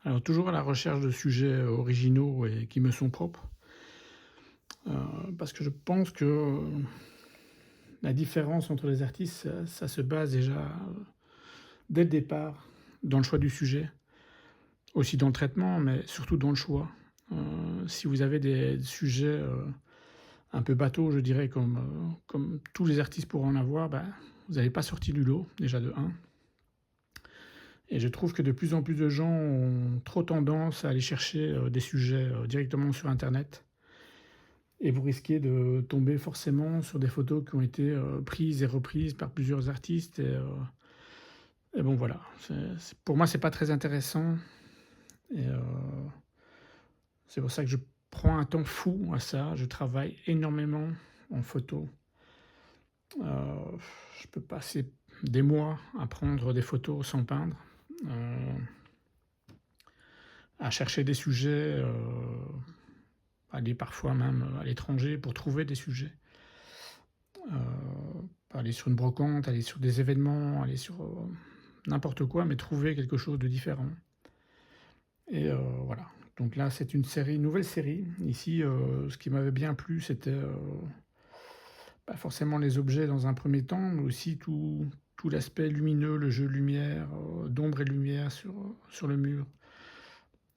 Alors toujours à la recherche de sujets originaux et qui me sont propres, parce que je pense que, la différence entre les artistes, ça se base déjà, dès le départ, dans le choix du sujet, aussi dans le traitement, mais surtout dans le choix. Si vous avez des sujets, un peu bateaux, je dirais, comme tous les artistes pourraient en avoir, bah, vous n'allez pas sortir du lot, déjà de un. Et je trouve que de plus en plus de gens ont trop tendance à aller chercher, des sujets, directement sur internet. Et vous risquez de tomber forcément sur des photos qui ont été, prises et reprises par plusieurs artistes et bon voilà, c'est pour moi, c'est pas très intéressant et c'est pour ça que je prends un temps fou à ça. Je travaille énormément en photo. Heu, je peux passer des mois à prendre des photos sans peindre, heu, à chercher des sujets, aller parfois même, à l'étranger pour trouver des sujets. Aller sur une brocante, aller sur des événements, aller sur, n'importe quoi, mais trouver quelque chose de différent et voilà. Donc là, c'est une nouvelle série. Ici, ce qui m'avait bien plu, c'était, pas forcément les objets dans un premier temps, mais aussi tout l'aspect lumineux, le jeu de lumière, d'ombre et de lumière sur le mur.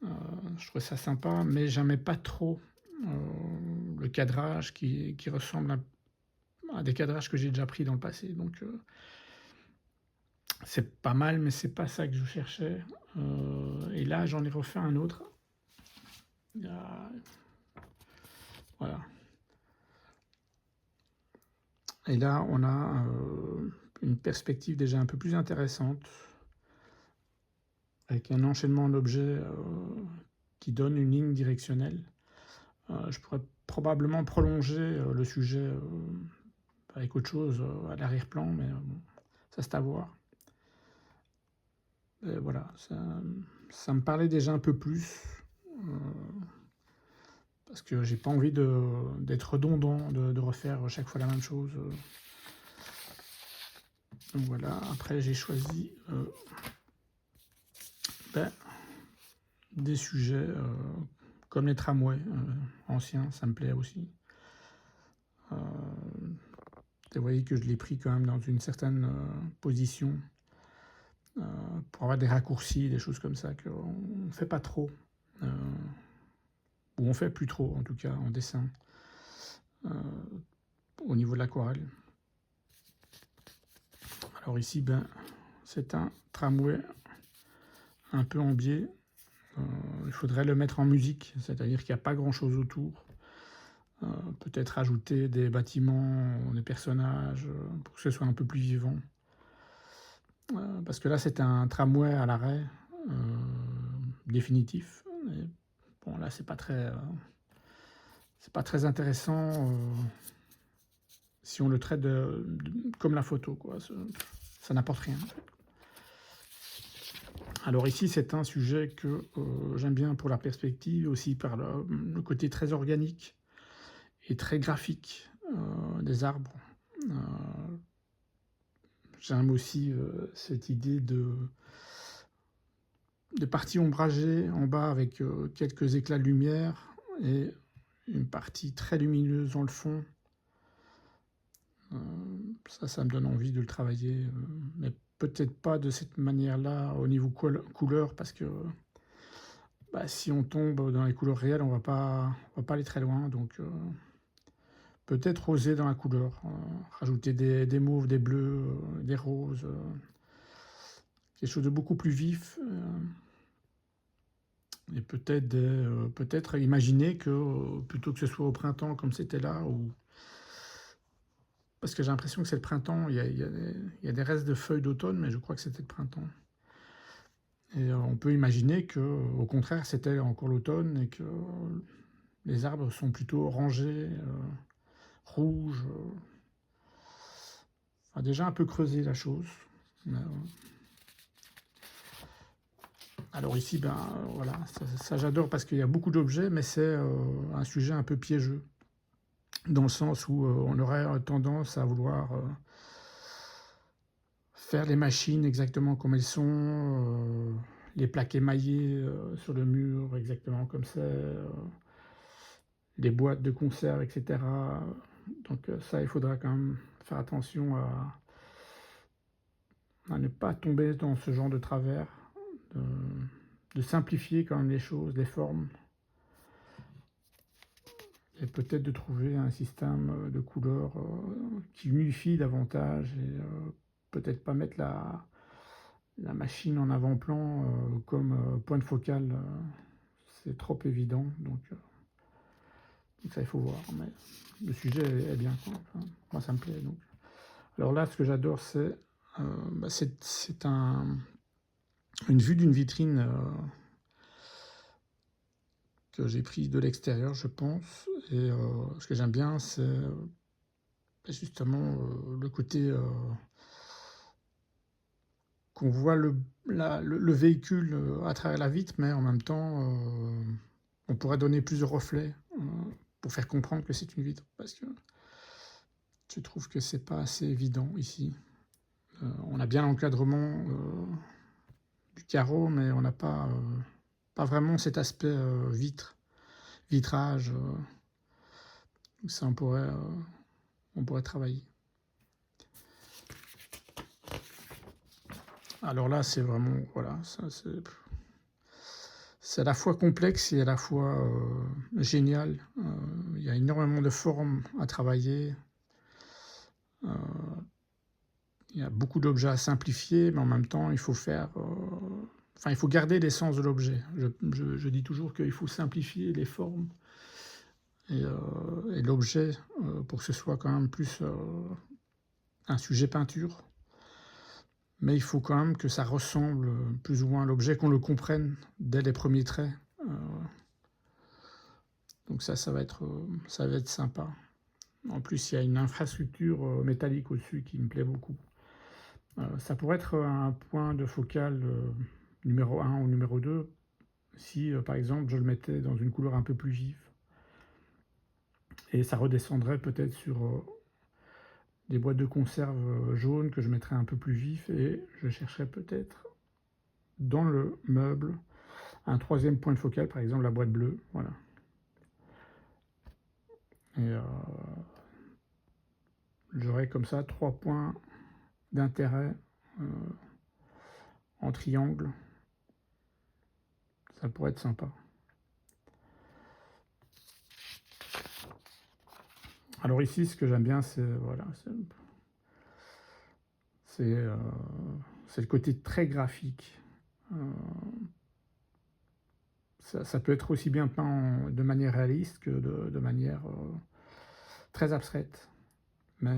Heu, je trouvais ça sympa, mais j'aimais pas trop, le cadrage qui ressemble à des cadrages que j'ai déjà pris dans le passé. Donc c'est pas mal, mais c'est pas ça que je cherchais, et là, j'en ai refait un autre. Il y a Voilà, et là, on a, une perspective déjà un peu plus intéressante, avec un enchaînement d'objets, qui donne une ligne directionnelle. Je pourrais probablement prolonger, le sujet, avec autre chose, à l'arrière-plan, mais bon, ça c'est à voir. Et voilà, ça me parlait déjà un peu plus, parce que j'ai pas envie d'être redondant, de refaire chaque fois la même chose, donc voilà. Après j'ai choisi, bah, des sujets, comme les tramways, anciens, ça me plaît aussi. Heu, vous voyez que je l'ai pris quand même dans une certaine, position, heu, pour avoir des raccourcis, des choses comme ça qu'on ne fait pas trop, heu, ou on fait plus trop en tout cas en dessin, heu, au niveau de l'aquarelle. Alors ici, ben, c'est un tramway un peu en biais. Heu, il faudrait le mettre en musique, c'est-à-dire qu'il y a pas grand-chose autour. Heu, peut-être ajouter des bâtiments, des personnages, pour que ce soit un peu plus vivant. Parce que là, c'est un tramway à l'arrêt, définitif et bon là, c'est pas très intéressant, si on le traite de comme la photo quoi, ça n'apporte rien en fait. Alors ici, c'est un sujet que, j'aime bien pour la perspective, aussi par le côté très organique et très graphique, des arbres. Heu, j'aime aussi, cette idée de partie ombragée en bas avec, quelques éclats de lumière et une partie très lumineuse dans le fond. Ça me donne envie de le travailler, mais peut-être pas de cette manière-là au niveau couleur parce que, bah, si on tombe dans les couleurs réelles, on va pas aller très loin donc peut-être oser dans la couleur, rajouter des mauves, des bleus, des roses, quelque chose de beaucoup plus vif, et peut-être imaginer que, plutôt que ce soit au printemps comme c'était là ou parce que j'ai l'impression que c'est le printemps, il y a des restes de feuilles d'automne, mais je crois que c'était le printemps et on peut imaginer que, au contraire, c'était encore l'automne et que les arbres sont plutôt orangés, rouges, enfin déjà un peu creuser la chose. Alors ici, ben, voilà, ça j'adore parce qu'il y a beaucoup d'objets, mais c'est, un sujet un peu piégeux. Dans le sens où, on aurait, tendance à vouloir, faire les machines exactement comme elles sont, les plaques émaillées sur le mur exactement comme ça, les boîtes de conserve, etc. Donc ça, il faudra quand même faire attention à ne pas tomber dans ce genre de travers, de, de simplifier quand même les choses, les formes, et peut-être de trouver un système de couleurs qui unifie davantage, et peut-être pas mettre la machine en avant-plan comme point de focale, c'est trop évident, donc ça il faut voir, mais le sujet est bien, quoi. Enfin, moi ça me plaît. Donc. Alors là, ce que j'adore, c'est une vue d'une vitrine que j'ai prise de l'extérieur, je pense, et ce que j'aime bien, c'est justement le côté qu'on voit le véhicule à travers la vitre, mais en même temps, on pourrait donner plusieurs reflets pour faire comprendre que c'est une vitre, parce que je trouve que c'est pas assez évident ici. On a bien l'encadrement du carreau, mais on n'a pas vraiment cet aspect vitrage. Ça, on pourrait travailler. Alors là, c'est vraiment, voilà, c'est à la fois complexe et à la fois génial. Il y a énormément de formes à travailler. Il y a beaucoup d'objets à simplifier, mais en même temps, il faut il faut garder l'essence de l'objet. Je dis toujours qu'il faut simplifier les formes et l'objet pour que ce soit quand même plus un sujet peinture. Mais il faut quand même que ça ressemble plus ou moins à l'objet, qu'on le comprenne dès les premiers traits. Donc ça va être sympa. En plus, il y a une infrastructure métallique au-dessus qui me plaît beaucoup. Ça pourrait être un point de focale numéro 1 ou numéro 2 si, par exemple, je le mettais dans une couleur un peu plus vive. Et ça redescendrait peut-être sur des boîtes de conserve jaunes que je mettrais un peu plus vif, et je chercherais peut-être dans le meuble un troisième point de focale, par exemple la boîte bleue, voilà. Et j'aurais comme ça 3 points d'intérêt en triangle. Ça pourrait être sympa. Alors ici, ce que j'aime bien, c'est voilà, c'est le côté très graphique. Ça peut être aussi bien peint de manière réaliste que de manière très abstraite. Mais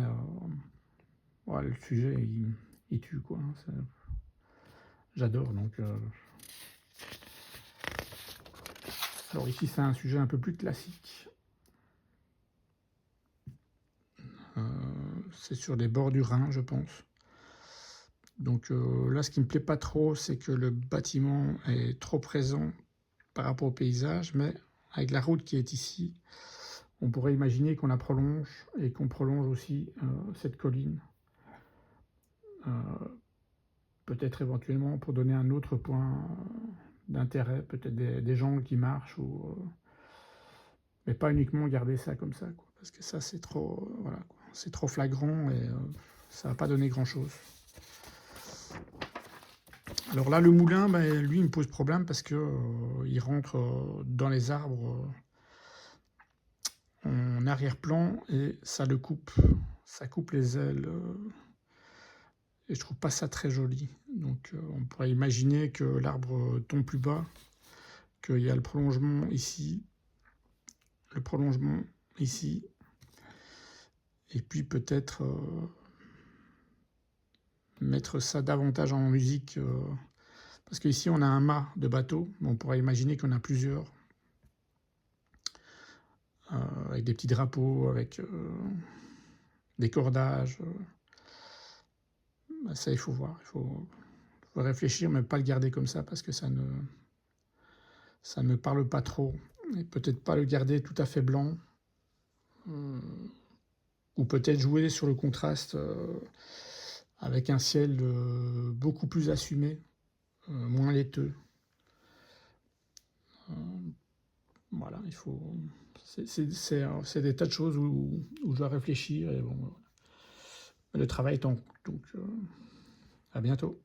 voilà, le sujet, il tue, quoi. J'adore, donc... Alors ici, c'est un sujet un peu plus classique. C'est sur les bords du Rhin, je pense. Donc là, ce qui me plaît pas trop, c'est que le bâtiment est trop présent par rapport au paysage, mais avec la route qui est ici, on pourrait imaginer qu'on la prolonge et qu'on prolonge aussi cette colline. Peut-être éventuellement pour donner un autre point d'intérêt, peut-être des gens qui marchent, mais pas uniquement garder ça comme ça, quoi, parce que ça c'est trop, voilà, c'est trop flagrant et ça va pas donner grand-chose. Alors là, le moulin, lui, il me pose problème parce que il rentre dans les arbres en arrière-plan et ça le coupe. Ça coupe les ailes et je trouve pas ça très joli. Donc on pourrait imaginer que l'arbre tombe plus bas, qu'il y a le prolongement ici, le prolongement ici, et puis peut-être mettre ça davantage en musique, parce qu'ici on a un mât de bateau, mais on pourrait imaginer qu'on a plusieurs, avec des petits drapeaux, avec des cordages. Ça, il faut voir, il faut réfléchir, mais pas le garder comme ça, parce que ça ne me parle pas trop. Et peut-être pas le garder tout à fait blanc, ou peut-être jouer sur le contraste avec un ciel beaucoup plus assumé, moins laiteux. voilà, il faut... C'est des tas de choses où je dois réfléchir et bon, le travail est en cours, donc à bientôt.